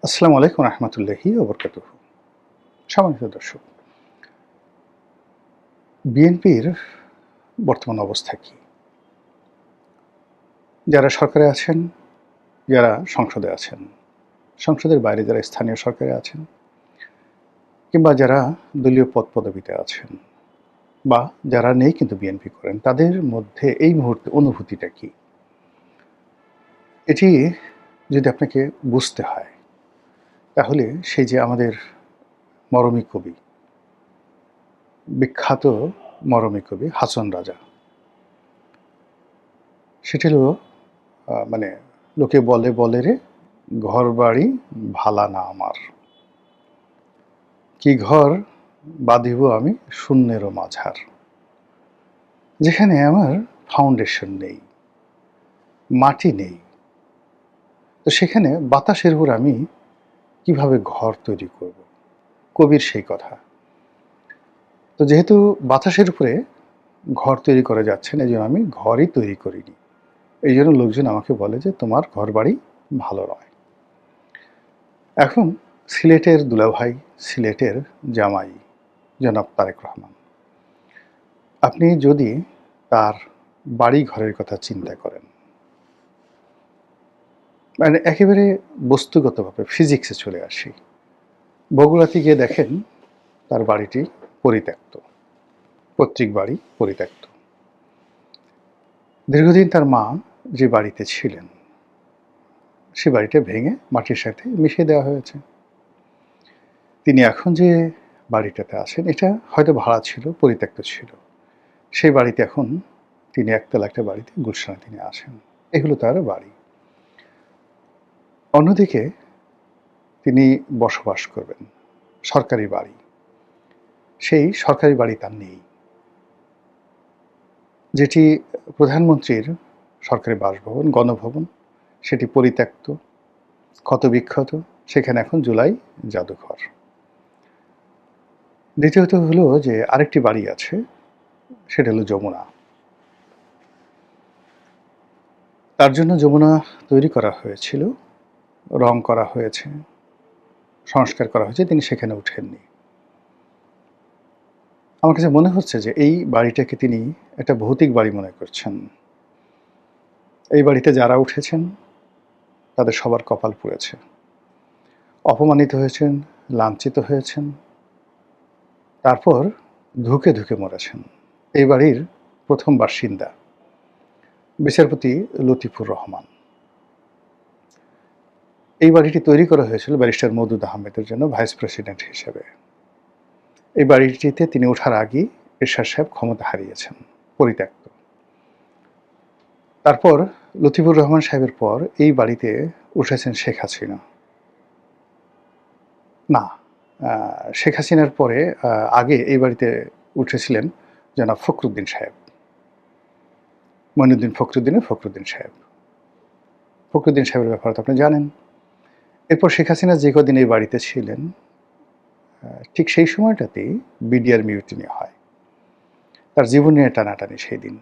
আসসালামু আলাইকুম রহমতুল্লাহি ওয়া বারাকাতুহু। সম্মানিত দর্শক, বিএনপির বর্তমান অবস্থা কি? যারা সরকারে আছেন, যারা সংসদে আছেন, সংসদের বাইরে যারা স্থানীয় সরকারে আছেন কিংবা যারা দলীয় পদপদবিতে আছেন বা যারা নেই কিন্তু বিএনপি করেন, তাদের মধ্যে এই মুহূর্তে অনুভূতিটা কি? এটি যদি আপনাকে বুঝতে হয়, তাহলে সেই যে আমাদের মরমী কবি, বিখ্যাত মরমী কবি হাসন রাজা, সেটি হলো মানে লোকে বলে বলে রে ঘরবাড়ি ভালা না আমার, কি ঘর বাঁধিব আমি শূন্যেরও মাঝার, যেখানে আমার ফাউন্ডেশন নেই, মাটি নেই, তো সেখানে বাতাসের উপর আমি কিভাবে ঘর তৈরি করব? কবির সেই কথা। তো যেহেতু বাতাসের উপরে ঘর তৈরি করা যাচ্ছে না, এই জন্য আমি ঘরই তৈরি করিনি। এই জন্য লোকজন আমাকে বলে যে তোমার ঘর বাড়ি ভালো নয়। এখন সিলেটের দুলাভাই, সিলেটের জামাই জনাব তারেক রহমান, আপনি যদি তার বাড়ি ঘরের কথা চিন্তা করেন, মানে একেবারে বস্তুগতভাবে ফিজিক্সে চলে আসি, বগুড়াতে গিয়ে দেখেন তার বাড়িটি পরিত্যক্ত, পৈতৃক বাড়ি পরিত্যক্ত। দীর্ঘদিন তার মা যে বাড়িতে ছিলেন, সে বাড়িটা ভেঙে মাটির সাথে মিশিয়ে দেওয়া হয়েছে। তিনি এখন যে বাড়িটাতে আছেন, এটা হয়তো ভাড়া ছিল, পরিত্যক্ত ছিল। সেই বাড়িতে এখন তিনি একতলা একটা বাড়িতে গুলশানে তিনি আছেন। এগুলো তার বাড়ি। অন্যদিকে তিনি বসবাস করবেন সরকারি বাড়ি। সেই সরকারি বাড়ি তার নেই। যেটি প্রধানমন্ত্রীর সরকারি বাসভবন, গণভবন, সেটি পরিত্যক্ত, ক্ষতবিক্ষত। সেখানে এখন জুলাই জাদুঘর। দ্বিতীয়ত হলো যে আরেকটি বাড়ি আছে, সেটা হলো যমুনা। তার জন্য যমুনা তৈরি করা হয়েছিল, রং করা হয়েছে, সংস্কার করা হয়েছে, তিনি সেখানে উঠেননি। আমার কাছে মনে হচ্ছে যে এই বাড়িটাকে তিনি একটা ভৌতিক বাড়ি মনে করছেন। এই বাড়িতে যারা উঠেছেন তাদের সবার কপাল পুড়েছে, অপমানিত হয়েছেন, লাঞ্ছিত হয়েছেন, তারপর ধুকে ধুকে মরেছেন। এই বাড়ির প্রথম বাসিন্দা বিচারপতি লতিফুর রহমান। এই বাড়িটি তৈরি করা হয়েছিল ব্যারিস্টার মওদুদ আহমেদের জন্য ভাইস প্রেসিডেন্ট হিসেবে। এই বাড়িটিতে তিনি ওঠার আগেই এরশাদ সাহেব ক্ষমতা হারিয়েছেন, পরিত্যক্ত। তারপর লতিফুর রহমান সাহেবের পর এই বাড়িতে উঠেছেন শেখ হাসিনা। না, শেখ হাসিনার পরে আগে এই বাড়িতে উঠেছিলেন জনাব ফখরুদ্দিন সাহেব, মঈনুদ্দিন ফখরুদ্দিন সাহেব। ফখরুদ্দিন সাহেবের ব্যাপারে তো আপনি জানেন। এরপর শেখ হাসিনা যে কদিন এই বাড়িতে ছিলেন, ঠিক সেই সময়টাতেই বিডিআর মিউটিনি হয়। তার জীবন নিয়ে টানাটানি সেই দিন।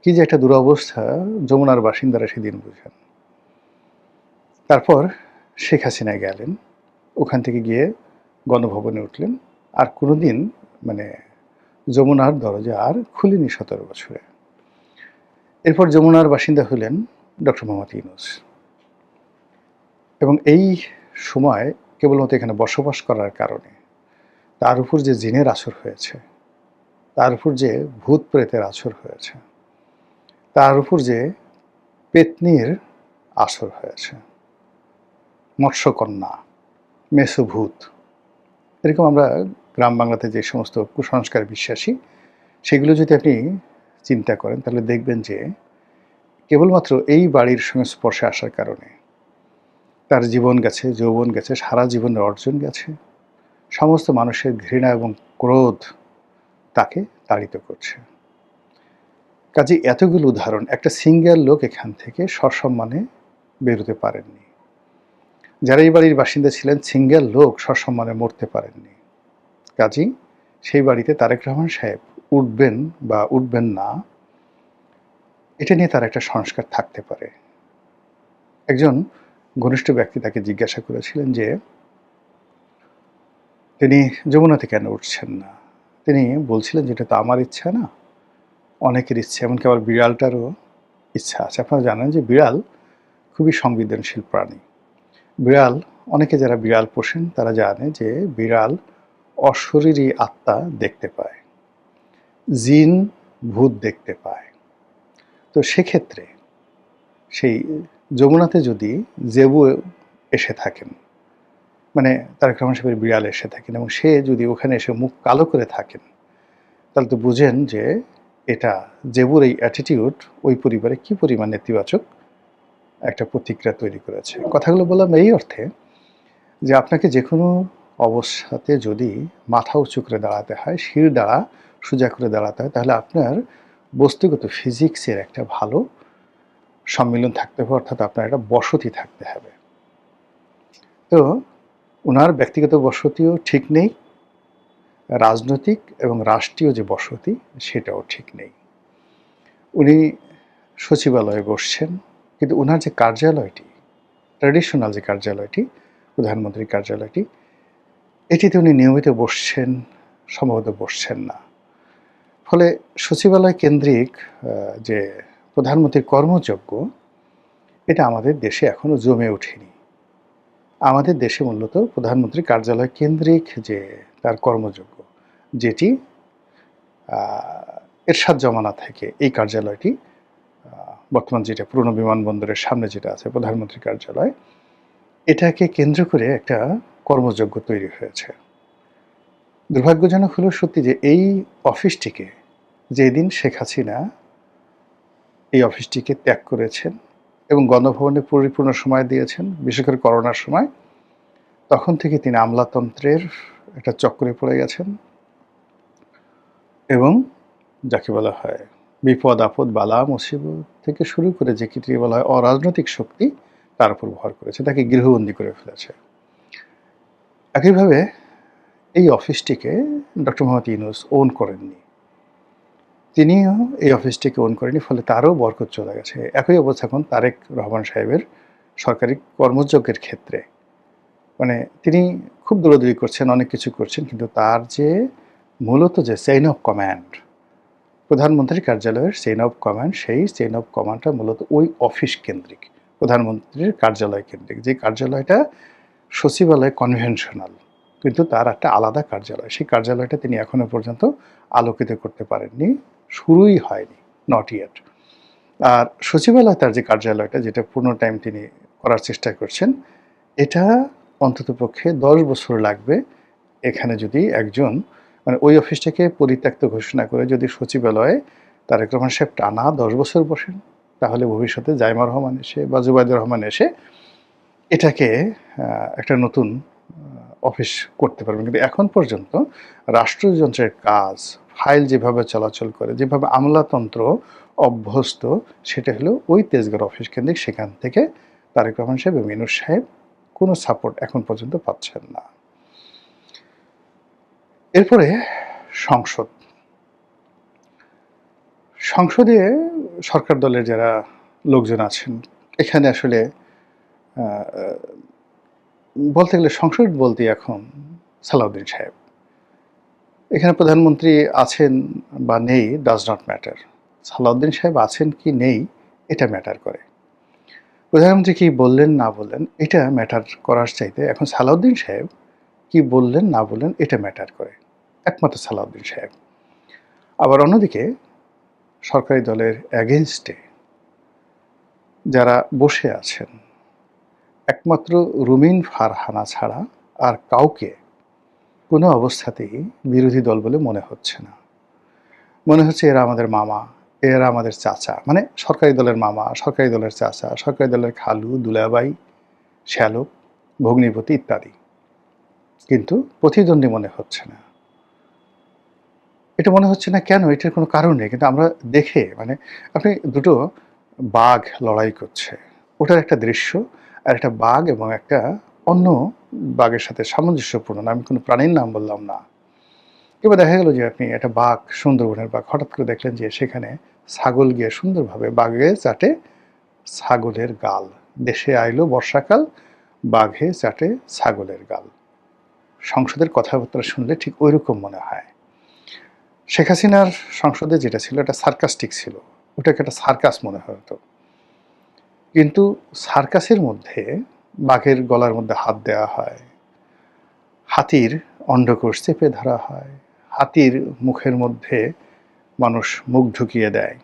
কি যে একটা দুরবস্থা যমুনার বাসিন্দারা সেদিন বুঝেন। তারপর শেখ হাসিনা গেলেন, ওখান থেকে গিয়ে গণভবনে উঠলেন, আর কোনোদিন মানে যমুনার দরজা আর খুলেনি ১৭ বছরে। এরপর যমুনার বাসিন্দা হলেন ডক্টর মোহাম্মদ ইউনূস, এবং এই সময় কেবলমাত্র এখানে বসবাস করার কারণে তার উপর যে জিনের আসর হয়েছে, তার উপর যে ভূত প্রেতের আসর হয়েছে, তার উপর যে পেত্নীর আসর হয়েছে, মৎস্যকন্যা, মেসোভূত, এরকম আমরা গ্রাম বাংলাতে যে সমস্ত কুসংস্কার বিশ্বাসী, সেগুলো যদি আপনি চিন্তা করেন, তাহলে দেখবেন যে কেবলমাত্র এই বাড়ির সংস্পর্শে আসার কারণে তার জীবন গেছে, যৌবন গেছে, সারা জীবনের অর্জন গেছে। সমস্ত মানুষের ঘৃণা এবং ক্রোধ তাকে তাড়িত করছে। কাজে এতগুলো উদাহরণ, একটা সিঙ্গেল লোক এখান থেকে সসম্মানে বেরোতে পারেননি। যারা এই বাড়ির বাসিন্দা ছিলেন, সিঙ্গেল লোক সসম্মানে মরতে পারেননি। কাজেই সেই বাড়িতে তারেক রহমান সাহেব উঠবেন বা উঠবেন না, এটা নিয়ে তার একটা সংস্কার থাকতে পারে। একজন ঘনিষ্ঠ ব্যক্তি তাকে জিজ্ঞাসা করেছিলেন যে তিনি যমুনাতে কেন উঠছেন না। তিনি বলছিলেন যে এটা তো আমার ইচ্ছা না, অনেকের ইচ্ছা, এমনকি আবার বিড়ালটারও ইচ্ছা আছে। আপনারা জানেন যে বিড়াল খুবই সংবেদনশীল প্রাণী। বিড়াল, অনেকে যারা বিড়াল পোষেন তারা জানে যে বিড়াল অশরীরী আত্মা দেখতে পায়, জিন ভূত দেখতে পায়। তো সেক্ষেত্রে সেই যমুনাতে যদি জেবু এসে থাকেন, মানে তারেক রহমান সাহেবের বিড়াল এসে থাকেন, এবং সে যদি ওখানে এসে মুখ কালো করে থাকেন, তাহলে তো বুঝেন যে এটা জেবুর এই অ্যাটিটিউড ওই পরিবারে কি পরিমাণ নেতিবাচক একটা প্রতিক্রিয়া তৈরি করেছে। কথাগুলো বললাম এই অর্থে যে আপনাকে যে কোনো অবস্থাতে যদি মাথা উঁচু করে দাঁড়াতে হয়, শির দ্বারা সোজা করে দাঁড়াতে হয়, তাহলে আপনার বস্তুগত ফিজিক্সের একটা ভালো সম্মিলন থাকতে হবে, অর্থাৎ আপনার একটা বসতি থাকতে হবে। তো ওনার ব্যক্তিগত বসতিও ঠিক নেই, রাজনৈতিক এবং রাষ্ট্রীয় যে বসতি সেটাও ঠিক নেই। উনি সচিবালয়ে বসছেন, কিন্তু ওনার যে কার্যালয়টি, ট্র্যাডিশনাল যে কার্যালয়টি, প্রধানমন্ত্রীর কার্যালয়টি, এটিতে উনি নিয়মিত বসছেন, সম্ভবত বসছেন না। ফলে সচিবালয় কেন্দ্রিক যে প্রধানমন্ত্রীর কর্মযজ্ঞ, এটা আমাদের দেশে এখনো জমে ওঠেনি। আমাদের দেশে মূলত প্রধানমন্ত্রীর কার্যালয় কেন্দ্রিক যে তার কর্মযজ্ঞ, যেটি এরশাদ জমানা থেকে এই কার্যালয়টি, বর্তমান যেটা পুরনো বিমানবন্দরের সামনে যেটা আছে প্রধানমন্ত্রীর কার্যালয়, এটাকে কেন্দ্র করে একটা কর্মযজ্ঞ তৈরি হয়েছে। দুর্ভাগ্যজনক হলো সত্যি যে এই অফিসটিকে যেদিন শেখ হাসিনা এই অফিসটিকে ত্যাগ করেছেন এবং গণভবনে পরিপূর্ণ সময় দিয়েছেন, বিশেষ করে করোনার সময়, তখন থেকে তিনি আমলাতন্ত্রের একটা চক্রে পড়ে গেছেন এবং যাকে বলা হয় বিপদ আপদ বালা মুসিবত থেকে শুরু করে যে কি বলা হয় অরাজনৈতিক শক্তি তার উপর ভর করেছে, তাকে গৃহবন্দী করে ফেলেছে। একইভাবে এই অফিসটিকে ডক্টর মোহাম্মদ ইউনূস ওন করেননি, তিনিও এই অফিসটিকে ওন করেনি, ফলে তারও বরকত চলে গেছে। একই অবস্থা এখন তারেক রহমান সাহেবের সরকারি কর্মযজ্ঞের ক্ষেত্রে, মানে তিনি খুব দৌড়াদৌড়ি করছেন, অনেক কিছু করছেন, কিন্তু তার যে মূলত যে চেইন অফ কমান্ড, প্রধানমন্ত্রীর কার্যালয়ের চেইন অফ কমান্ড, সেই চেইন অফ কমান্ডটা মূলত ওই অফিস কেন্দ্রিক, প্রধানমন্ত্রীর কার্যালয় কেন্দ্রিক। যে কার্যালয়টা সচিবালয় কনভেনশনাল, কিন্তু তার একটা আলাদা কার্যালয়, সেই কার্যালয়টা তিনি এখনো পর্যন্ত আলোকিত করতে পারেননি, শুরুই হয়নি, নট ইয়েট। আর সচিবালয় তার যে কার্যালয়টা, যেটা পূর্ণ টাইম তিনি করার চেষ্টা করছেন, এটা অন্ততপক্ষে 10 বছর লাগবে। এখানে যদি একজন, মানে ওই অফিসটাকে পরিত্যক্ত ঘোষণা করে যদি সচিবালয়ে তারেক রহমান সাহেব টানা 10 বছর বসেন, তাহলে ভবিষ্যতে জাইমা রহমান এসে বা জুবাইদুর রহমান এসে এটাকে একটা নতুন অফিস করতে পারবেন। কিন্তু এখন পর্যন্ত রাষ্ট্রযন্ত্রের কাজ, ফাইল যেভাবে চলাচল করে, যেভাবে আমলাতন্ত্র অভ্যস্ত, সেটা হলো ওই তেজগাঁও অফিস কেন্দ্রিক। সেখান থেকে তারেক রহমান সাহেব এবং ইউনূস সাহেব কোনো সাপোর্ট এখন পর্যন্ত পাচ্ছেন না। এরপরে সংসদ, সংসদে সরকার দলের যারা লোকজন আছেন, এখানে আসলে বলতে গেলে সংসদ বলতে এখন সালাউদ্দিন সাহেব, এখানে প্রধানমন্ত্রী আছেন বা নেই ডাজ নট ম্যাটার, সালাউদ্দিন সাহেব আছেন কি নেই এটা ম্যাটার করে। প্রধানমন্ত্রী কি বললেন না বললেন এটা ম্যাটার করার চাইতে এখন সালাউদ্দিন সাহেব কি বললেন না বললেন এটা ম্যাটার করে, একমাত্র সালাউদ্দিন সাহেব। আবার অন্যদিকে সরকারি দলের অ্যাগেনস্টে যারা বসে আছেন, একমাত্র রুমিন ফারহানা ছাড়া আর কাউকে কোনো অবস্থাতেই বিরোধী দল বলে মনে হচ্ছে না। মনে হচ্ছে এরা আমাদের মামা, এরা আমাদের চাচা, মানে সরকারি দলের মামা, সরকারি দলের চাচা, সরকারি দলের খালু, দুলাভাই, শ্যালক, ভগ্নিপতি ইত্যাদি, কিন্তু প্রতিদ্বন্দ্বী মনে হচ্ছে না। এটা মনে হচ্ছে না কেন, এটার কোনো কারণ নেই, কিন্তু আমরা দেখে, মানে আপনি দুটো বাঘ লড়াই করছে, ওটার একটা দৃশ্য, আর একটা বাঘ এবং একটা অন্য বাঘের সাথে সামঞ্জস্যপূর্ণ, আমি কোনো প্রাণীর নাম বললাম না। এবার দেখা গেল যে আপনি একটা বাঘ, সুন্দরবনের বাঘ, হঠাৎ করে দেখলেন যে সেখানে ছাগল গিয়ে সুন্দরভাবে বাঘে চাটে ছাগলের গাল, দেশে আইলো বর্ষাকাল, বাঘে চাটে ছাগলের গাল। সংসদের কথাবার্তা শুনলে ঠিক ওইরকম মনে হয়। শেখ হাসিনার সংসদে যেটা ছিল এটা সার্কাস্টিক ছিল, ওটাকে একটা সার্কাস মনে হতো। কিন্তু সার্কাসের মধ্যে বাঘের গলার মধ্যে হাত দেওয়া হয়, হাতির অন্ডকোষ চেপে ধরা হয়, হাতির মুখের মধ্যে মানুষ মুখ ঢুকিয়ে দেয়,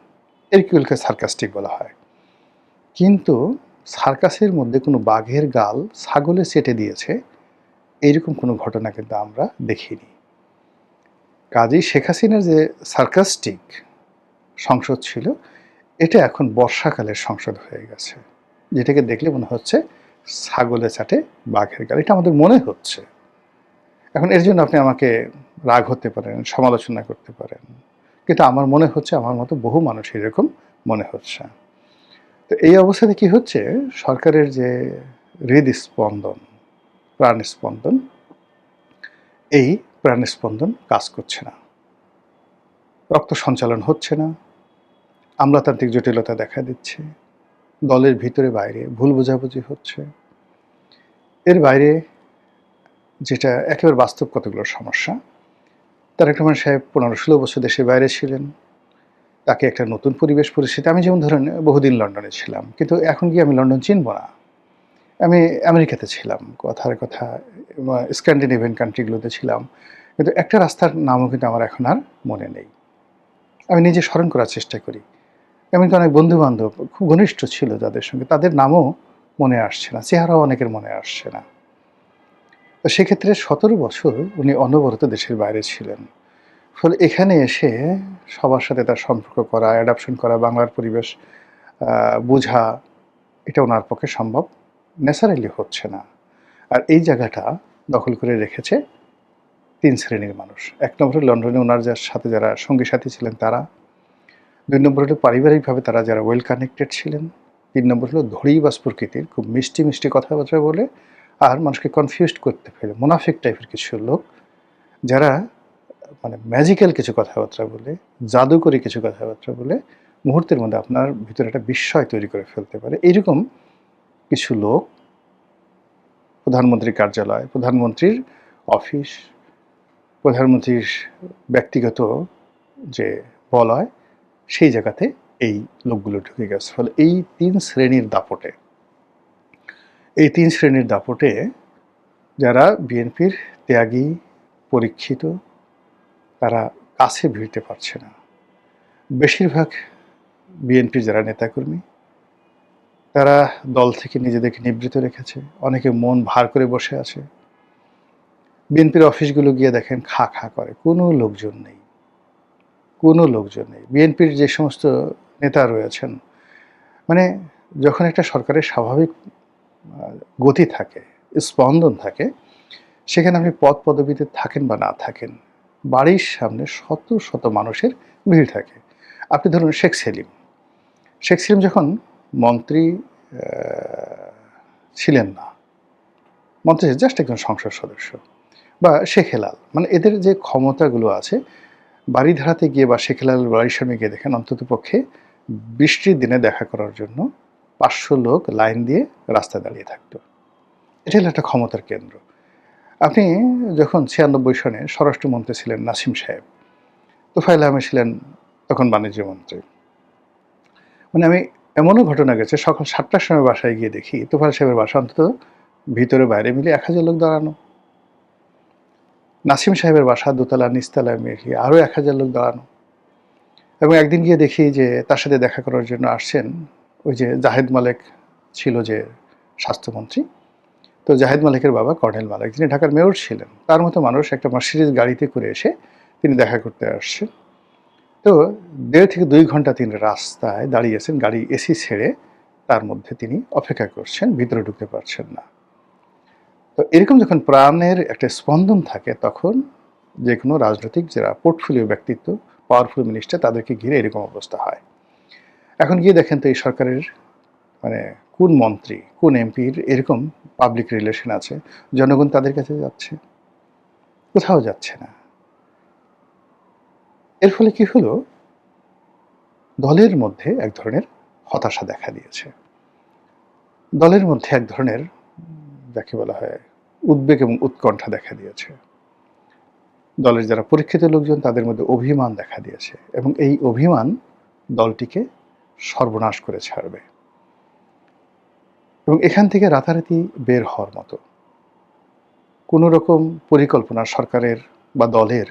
এরগুলোকে সার্কাস্টিক বলা হয়। কিন্তু সার্কাসের মধ্যে কোনো বাঘের গাল ছাগলে চেটে দিয়েছে এইরকম কোনো ঘটনা কিন্তু আমরা দেখিনি। কাজেই শেখ হাসিনার যে সার্কাস্টিক সংসদ ছিল, এটা এখন বর্ষাকালের সংসদ হয়ে গেছে, যেটাকে দেখলে মনে হচ্ছে ছাগলে চাটে বাঘের গাল, এটা আমাদের মনে হচ্ছে। এখন এর জন্য আপনি আমাকে রাগ হতে পারেন, সমালোচনা করতে পারেন, কিন্তু আমার মনে হচ্ছে আমার মতো বহু মানুষ এরকম মনে হচ্ছে। তো এই অবস্থাতে কি হচ্ছে, সরকারের যে হৃদস্পন্দন, প্রাণস্পন্দন, এই প্রাণস্পন্দন কাজ করছে না, রক্ত সঞ্চালন হচ্ছে না, আমলাতান্ত্রিক জটিলতা দেখা দিচ্ছে, দলের ভিতরে বাইরে ভুল বোঝাবুঝি হচ্ছে। এর বাইরে যেটা একেবারে বাস্তব কতগুলো সমস্যা, তারেক রহমান সাহেব 15-16 বছর দেশের বাইরে ছিলেন, তাকে একটা নতুন পরিবেশ পরিস্থিতি, আমি যেমন ধরেন বহুদিন লন্ডনে ছিলাম, কিন্তু এখন গিয়ে আমি লন্ডন চিনব না, আমি আমেরিকাতে ছিলাম, কথার কথা স্ক্যান্ডিনেভিয়ান কান্ট্রিগুলোতে ছিলাম, কিন্তু একটা রাস্তার নামও কিন্তু আমার এখন আর মনে নেই। আমি নিজে স্মরণ করার চেষ্টা করি, এমনকি অনেক বন্ধু বান্ধব খুব ঘনিষ্ঠ ছিল যাদের সঙ্গে, তাদের নামও মনে আসছে না, চেহারাও অনেকের মনে আসছে না। তো সেক্ষেত্রে 17 বছর উনি অনবরত দেশের বাইরে ছিলেন, ফলে এখানে এসে সবার সাথে তার সম্পর্ক করা, অ্যাডাপশন করা, বাংলার পরিবেশ বোঝা, এটা ওনার পক্ষে সম্ভব ন্যাচারালি হচ্ছে না। আর এই জায়গাটা দখল করে রেখেছে 3 শ্রেণীর মানুষ। 1 নম্বর হলো লন্ডনে ওনার যার সাথে যারা সঙ্গী সাথী ছিলেন তারা, 2 নম্বর হলো পারিবারিকভাবে তারা যারা ওয়েল কানেক্টেড ছিলেন, 3 নম্বর হলো ধড়িবাজ প্রকৃতির, খুব মিষ্টি মিষ্টি কথাবার্তা বলে আর মানুষকে কনফিউজড করতে ফেলে মুনাফিক টাইপের কিছু লোক, যারা মানে ম্যাজিক্যাল কিছু কথাবার্তা বলে, জাদুকরী কিছু কথাবার্তা বলে মুহূর্তের মধ্যে আপনার ভিতরে একটা বিস্ময় তৈরি করে ফেলতে পারে। এইরকম কিছু লোক প্রধানমন্ত্রীর কার্যালয়, প্রধানমন্ত্রীর অফিস, প্রধানমন্ত্রীর ব্যক্তিগত যে বলয়, সেই জায়গাতে এই লোকগুলো ঢুকে গেছে। ফলে এই 3 শ্রেণীর দাপটে যারা বিএনপির ত্যাগী, পরীক্ষিত, তারা কাছে ভিড়তে পারছে না। বেশিরভাগ বিএনপির যারা নেতাকর্মী, তারা দল থেকে নিজেদেরকে নিবৃত রেখেছে, অনেকে মন ভার করে বসে আছে। বিএনপির অফিসগুলো গিয়ে দেখেন খা খা করে, কোনো লোকজন নেই। বিএনপির যে সমস্ত নেতা রয়েছেন, মানে যখন একটা সরকারের স্বাভাবিক গতি থাকে, স্পন্দন থাকে, সেখানে আপনি পদ পদবিতে থাকেন বা না থাকেন, বাড়ির সামনে শত শত মানুষের ভিড় থাকে। আপনি ধরুন শেখ সেলিম যখন মন্ত্রী ছিলেন না, মন্ত্রী জাস্ট একজন সংসদ সদস্য, বা শেখ হেলাল, মানে এদের যে ক্ষমতাগুলো আছে, বাড়িধারাতে গিয়ে বা শেখ হেলাল বাড়ির সামনে গিয়ে দেখেন অন্তত পক্ষে বৃষ্টির দিনে দেখা করার জন্য 500 লোক লাইন দিয়ে রাস্তায় দাঁড়িয়ে থাকতো। এটা হলো একটা ক্ষমতার কেন্দ্র। আপনি যখন 96 সনে স্বরাষ্ট্রমন্ত্রী ছিলেন নাসিম সাহেব, তোফায়েল আহমেদ ছিলেন তখন বাণিজ্য মন্ত্রী, মানে আমি এমনও ঘটনা গেছে, সকাল 7টার সময় বাসায় গিয়ে দেখি তোফায়েল সাহেবের বাসা অন্তত ভিতরে বাইরে মিলে 1000 লোক দাঁড়ানো, নাসিম সাহেবের বাসা দোতলা নিচতলায় মিলিয়ে আরও 1000 লোক দাঁড়ানো। এবং একদিন গিয়ে দেখি যে তার সাথে দেখা করার জন্য আসছেন ওই যে জাহেদ মালেক ছিল যে স্বাস্থ্যমন্ত্রী, তো জাহেদ মালিকের বাবা কর্নেল মালিক, যিনি ঢাকার মেয়র ছিলেন, তার মতো মানুষ একটা মার্সিডিজ গাড়িতে করে এসে তিনি দেখা করতে আসছেন। তো 1.5 থেকে 2 ঘন্টা তিনি রাস্তায় দাঁড়িয়েছেন, গাড়ি এসি ছেড়ে, তার মধ্যে তিনি অপেক্ষা করছেন, ভিতরে ঢুকতে পারছেন না। তো এরকম যখন প্রাণের একটা স্পন্দন থাকে, তখন যে কোনো রাজনৈতিক যারা পোর্টফোলিও ব্যক্তিত্ব, পাওয়ারফুল মিনিস্টার, তাদেরকে ঘিরে এরকম অবস্থা হয়। এখন গিয়ে দেখেন তো এই সরকারের মানে কোন মন্ত্রী, কোন এমপির এরকম পাবলিক রিলেশন আছে, জনগণ তাদের কাছে যাচ্ছে? কোথাও যাচ্ছে না। এর ফলে কি হলো, দলের মধ্যে এক ধরনের হতাশা দেখা দিয়েছে। দলের মধ্যে এক ধরনের যাকে বলা হয় উদ্বেগ এবং উৎকণ্ঠা দেখা দিয়েছে। দলের যারা পরীক্ষিত লোকজন তাদের মধ্যে অভিমান দেখা দিয়েছে এবং এই অভিমান দলটিকে সর্বনাশ করে ছাড়বে এবং এখান থেকে রাতারাতি বের হওয়ার মতো কোনো রকম পরিকল্পনা সরকারের বা দলের